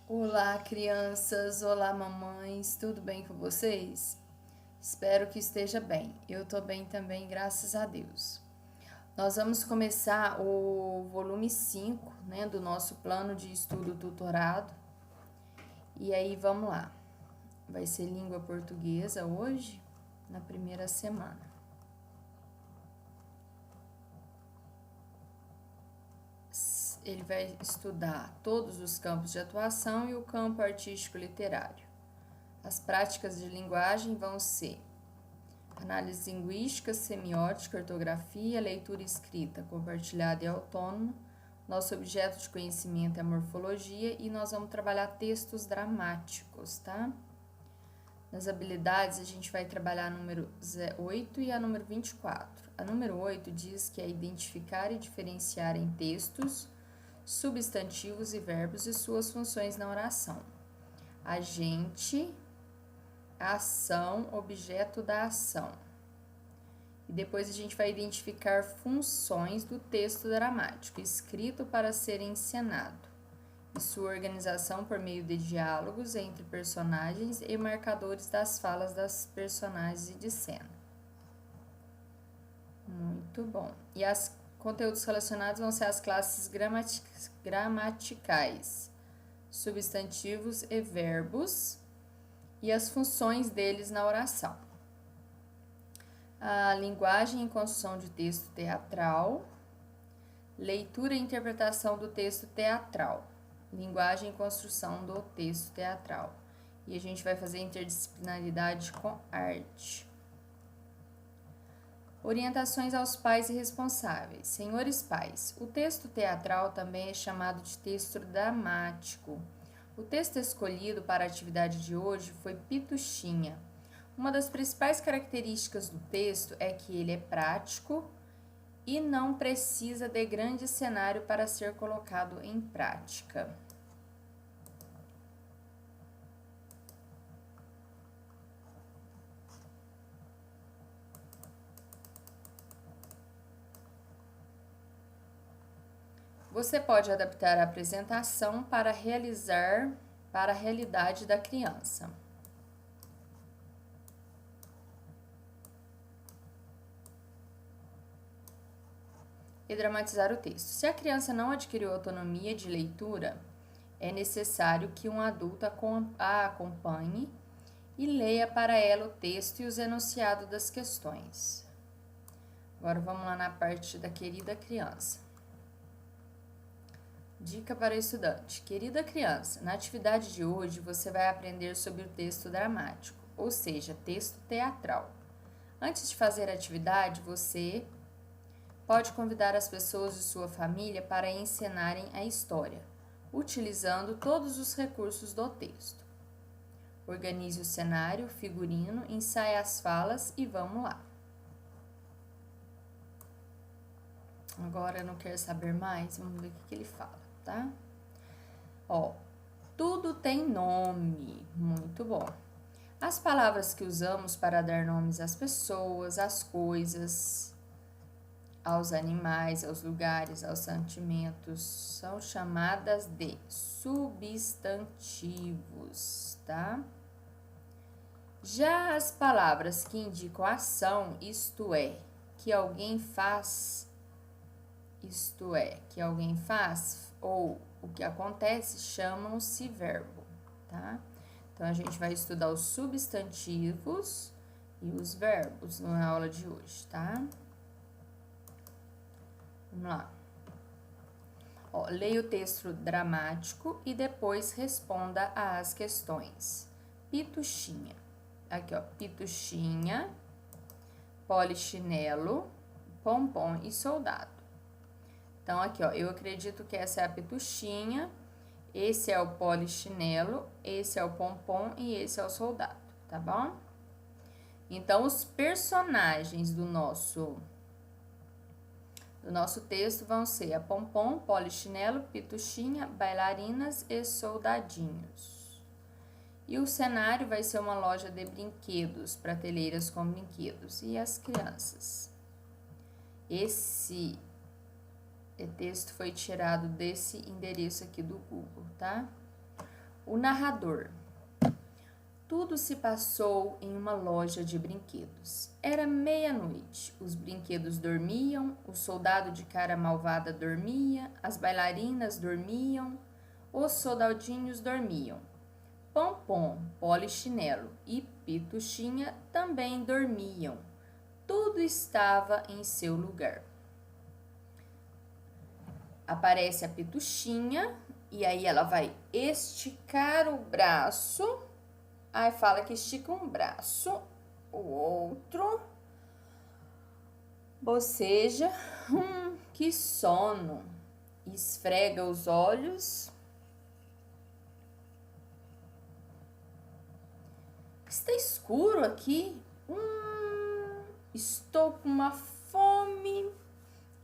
Olá, crianças! Olá, mamães! Tudo bem com vocês? Espero que esteja bem. Eu tô bem também, graças a Deus. Nós vamos começar o volume 5, né, do nosso plano de estudo tutorado. E aí, vamos lá. Vai ser língua portuguesa hoje, na primeira semana. Ele vai estudar todos os campos de atuação e o campo artístico literário. As práticas de linguagem vão ser análise linguística, semiótica, ortografia, leitura e escrita compartilhada e autônoma. Nosso objeto de conhecimento é a morfologia e nós vamos trabalhar textos dramáticos, tá? Nas habilidades, a gente vai trabalhar a número 8 e a número 24. A número 8 diz que é identificar e diferenciar em textos substantivos e verbos e suas funções na oração. Agente, ação, objeto da ação. E depois a gente vai identificar funções do texto dramático, escrito para ser encenado, e sua organização por meio de diálogos entre personagens e marcadores das falas das personagens e de cena. Muito bom. E os conteúdos relacionados vão ser as classes gramaticais, substantivos e verbos, e as funções deles na oração. A linguagem e construção de texto teatral, leitura e interpretação do texto teatral, linguagem e construção do texto teatral. E a gente vai fazer interdisciplinaridade com arte. Orientações aos pais e responsáveis. Senhores pais, o texto teatral também é chamado de texto dramático. O texto escolhido para a atividade de hoje foi Pituxinha. Uma das principais características do texto é que ele é prático e não precisa de grande cenário para ser colocado em prática. Você pode adaptar a apresentação para realizar para a realidade da criança. E dramatizar o texto. Se a criança não adquiriu autonomia de leitura, é necessário que um adulto a acompanhe e leia para ela o texto e os enunciados das questões. Agora vamos lá na parte da querida criança. Dica para o estudante. Querida criança, na atividade de hoje você vai aprender sobre o texto dramático, ou seja, texto teatral. Antes de fazer a atividade, você pode convidar as pessoas de sua família para encenarem a história, utilizando todos os recursos do texto. Organize o cenário, figurino, ensaie as falas e vamos lá. Agora eu não quero saber mais, vamos ver o que ele fala, tá? Ó, tudo tem nome, muito bom. As palavras que usamos para dar nomes às pessoas, às coisas, aos animais, aos lugares, aos sentimentos, são chamadas de substantivos, tá? Já as palavras que indicam ação, isto é, que alguém faz, ou o que acontece, chamam-se verbo, tá? Então, a gente vai estudar os substantivos e os verbos na aula de hoje, tá? Vamos lá. Ó, leia o texto dramático e depois responda às questões. Pituxinha. Aqui, ó, pituxinha, polichinelo, pompom e soldado. Então, aqui, ó, eu acredito que essa é a pituxinha, esse é o polichinelo, esse é o pompom e esse é o soldado, tá bom? Então, os personagens do nosso texto vão ser a pompom, polichinelo, pituxinha, bailarinas e soldadinhos. E o cenário vai ser uma loja de brinquedos, prateleiras com brinquedos e as crianças. Esse texto foi tirado desse endereço aqui do Google, tá? O narrador. Tudo se passou em uma loja de brinquedos. Era meia-noite. Os brinquedos dormiam, o soldado de cara malvada dormia, as bailarinas dormiam, os soldadinhos dormiam. Pompom, Polichinelo e Pituchinha também dormiam. Tudo estava em seu lugar. Aparece a Pituchinha e aí ela vai esticar o braço. Aí fala que estica um braço, o outro boceja, que sono. Esfrega os olhos. Está escuro aqui. Estou com uma fome.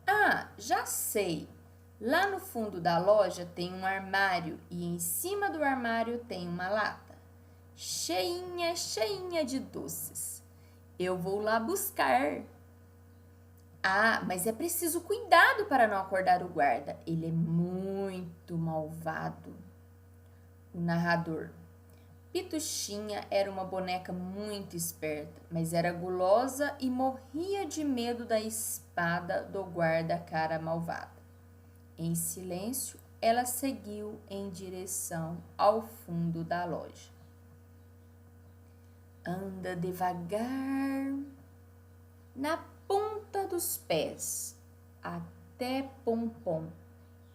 Ah, já sei. Lá no fundo da loja tem um armário e em cima do armário tem uma lata. Cheinha, cheinha de doces. Eu vou lá buscar. Ah, mas é preciso cuidado para não acordar o guarda. Ele é muito malvado. O narrador. Pituchinha era uma boneca muito esperta, mas era gulosa e morria de medo da espada do guarda cara malvada. Em silêncio, ela seguiu em direção ao fundo da loja. Anda devagar, na ponta dos pés, até Pompom,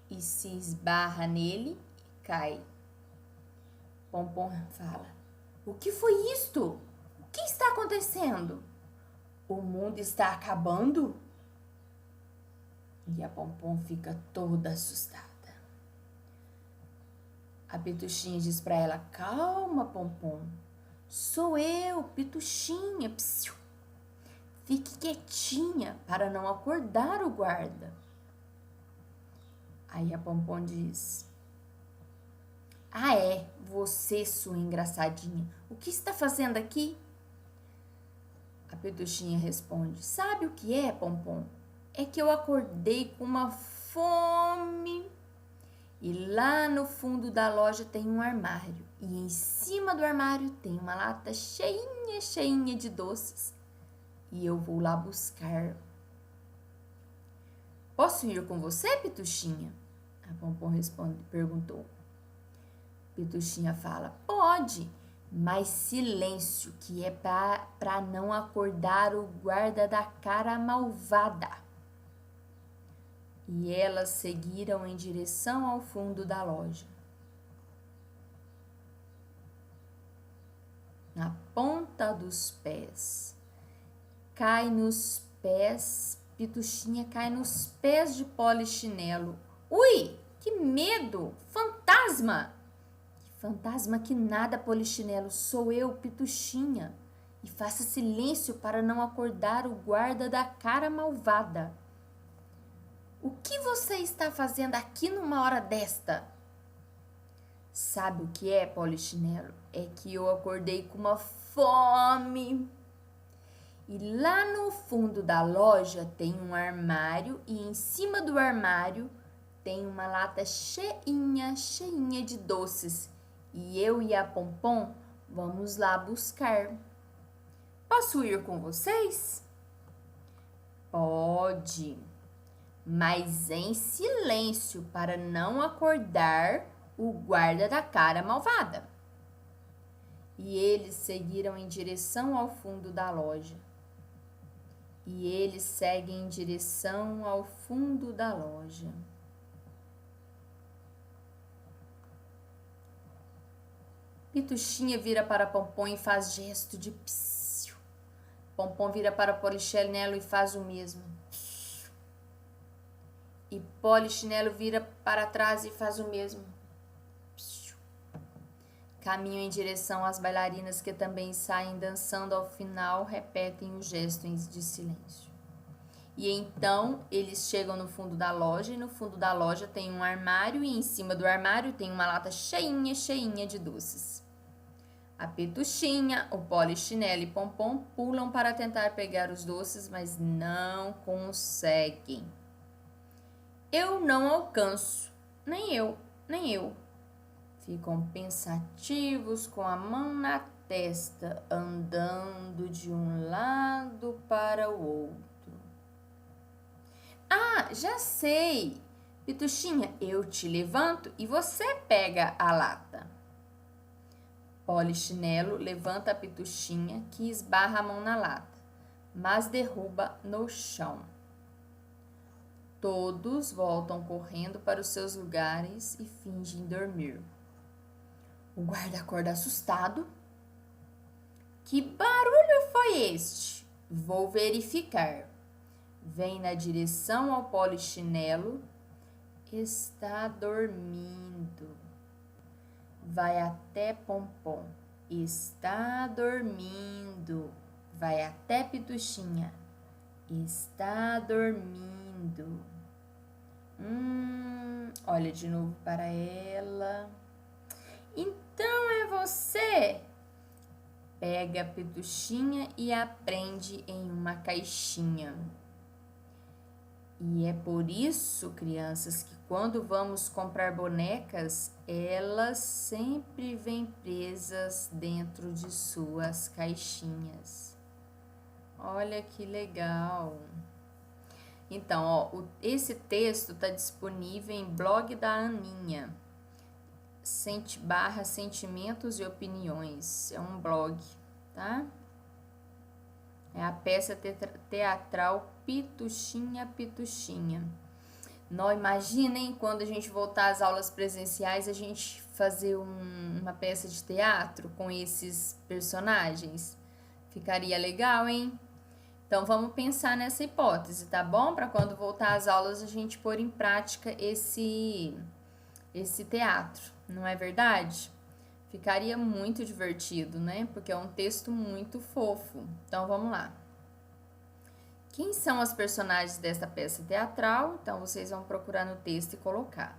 e se esbarra nele e cai. Pompom fala: o que foi isto? O que está acontecendo? O mundo está acabando? E a Pompom fica toda assustada. A Pituchinha diz para ela: calma, Pompom. Sou eu, Pituchinha. Psiu. Fique quietinha para não acordar o guarda. Aí a Pompom diz: ah, é, você, sua engraçadinha. O que está fazendo aqui? A Pituchinha responde: sabe o que é, Pompom? É que eu acordei com uma fome. E lá no fundo da loja tem um armário. E em cima do armário tem uma lata cheinha, cheinha de doces. E eu vou lá buscar. Posso ir com você, Pituchinha? A Pompom perguntou. Pituchinha fala: pode, mas silêncio, que é para não acordar o guarda da cara malvada. E elas seguiram em direção ao fundo da loja. Na ponta dos pés. Cai nos pés, Pituchinha cai nos pés de Polichinelo. Ui, que medo! Fantasma! Fantasma que nada, Polichinelo, sou eu, Pituchinha. E faça silêncio para não acordar o guarda da cara malvada. O que você está fazendo aqui numa hora desta? Sabe o que é, Polichinelo? É que eu acordei com uma fome. E lá no fundo da loja tem um armário e em cima do armário tem uma lata cheinha, cheinha de doces. E eu e a Pompom vamos lá buscar. Posso ir com vocês? Pode, mas em silêncio para não acordar o guarda da cara malvada. E eles seguiram em direção ao fundo da loja. E eles seguem em direção ao fundo da loja. Pituchinha vira para Pompom e faz gesto de psiu. Pompom vira para Polichinelo e faz o mesmo. Psiu. E Polichinelo vira para trás e faz o mesmo. Psiu. Caminham em direção às bailarinas que também saem dançando. Ao final, repetem o gesto de silêncio. E então, eles chegam no fundo da loja e no fundo da loja tem um armário e em cima do armário tem uma lata cheinha, cheinha de doces. A Pituchinha, o Polichinelo e Pompom pulam para tentar pegar os doces, mas não conseguem. Eu não alcanço. Nem eu, nem eu. Ficam pensativos com a mão na testa, andando de um lado para o outro. Ah, já sei! Pituxinha, eu te levanto e você pega a lata. Polichinelo levanta a Pituxinha, que esbarra a mão na lata, mas derruba no chão. Todos voltam correndo para os seus lugares e fingem dormir. O guarda acorda assustado. Que barulho foi este? Vou verificar. Vem na direção ao Polichinelo. Está dormindo. Vai até Pompom. Está dormindo. Vai até Pituxinha. Está dormindo. Olha de novo para ela. Então é você? Pega a Pituxinha e a prende em uma caixinha. E é por isso, crianças, que quando vamos comprar bonecas, elas sempre vêm presas dentro de suas caixinhas. Olha que legal! Então, ó, esse texto está disponível em blog da Aninha, /Sentimentos e Opiniões. É um blog, tá? É a peça teatral Pituxinha, Pituxinha. Não imaginem quando a gente voltar às aulas presenciais, a gente fazer uma peça de teatro com esses personagens. Ficaria legal, hein? Então, vamos pensar nessa hipótese, tá bom? Para quando voltar às aulas, a gente pôr em prática esse teatro, não é verdade? Ficaria muito divertido, né? Porque é um texto muito fofo. Então, vamos lá. Quem são as personagens desta peça teatral? Então, vocês vão procurar no texto e colocar.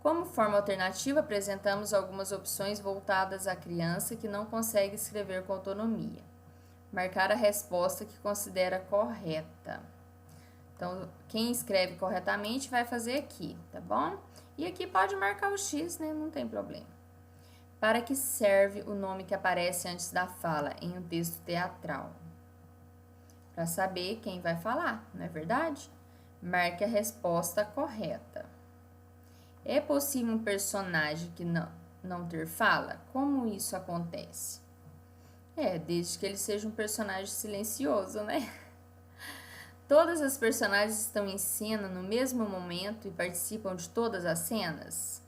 Como forma alternativa, apresentamos algumas opções voltadas à criança que não consegue escrever com autonomia. Marcar a resposta que considera correta. Então, quem escreve corretamente vai fazer aqui, tá bom? E aqui pode marcar o X, né? Não tem problema. Para que serve o nome que aparece antes da fala em um texto teatral? Para saber quem vai falar, não é verdade? Marque a resposta correta. É possível um personagem que não ter fala? Como isso acontece? Desde que ele seja um personagem silencioso, né? Todas as personagens estão em cena no mesmo momento e participam de todas as cenas?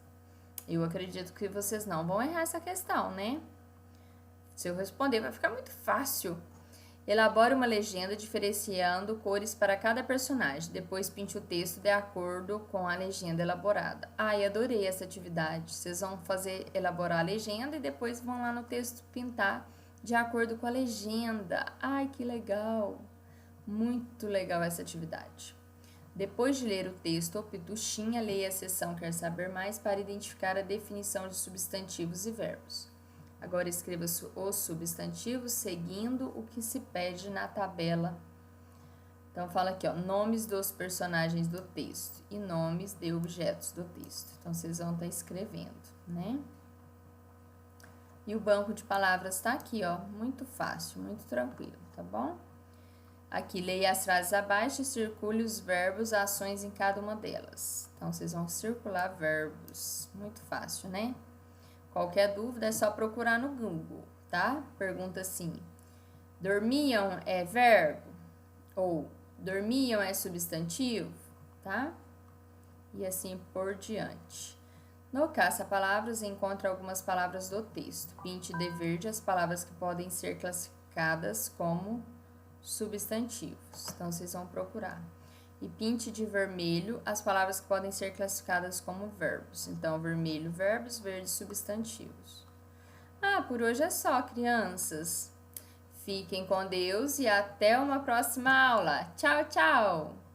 Eu acredito que vocês não vão errar essa questão, né? Se eu responder, vai ficar muito fácil. Elabore uma legenda diferenciando cores para cada personagem. Depois pinte o texto de acordo com a legenda elaborada. Ai, adorei essa atividade. Vocês vão elaborar a legenda e depois vão lá no texto pintar de acordo com a legenda. Ai, que legal! Muito legal essa atividade. Depois de ler o texto ou Pituxinha, leia a seção Quer Saber Mais para identificar a definição de substantivos e verbos. Agora escreva os substantivos seguindo o que se pede na tabela. Então, fala aqui, ó, nomes dos personagens do texto e nomes de objetos do texto. Então, vocês vão estar escrevendo, né? E o banco de palavras tá aqui, ó, muito fácil, muito tranquilo, tá bom? Aqui, leia as frases abaixo e circule os verbos, ações em cada uma delas. Então, vocês vão circular verbos, muito fácil, né? Qualquer dúvida é só procurar no Google, tá? Pergunta assim, dormiam é verbo? Ou dormiam é substantivo, tá? E assim por diante. No caça-palavras, encontre algumas palavras do texto. Pinte de verde as palavras que podem ser classificadas como substantivos. Então, vocês vão procurar. E pinte de vermelho as palavras que podem ser classificadas como verbos. Então, vermelho, verbos, verde, substantivos. Por hoje é só, crianças. Fiquem com Deus e até uma próxima aula. Tchau, tchau!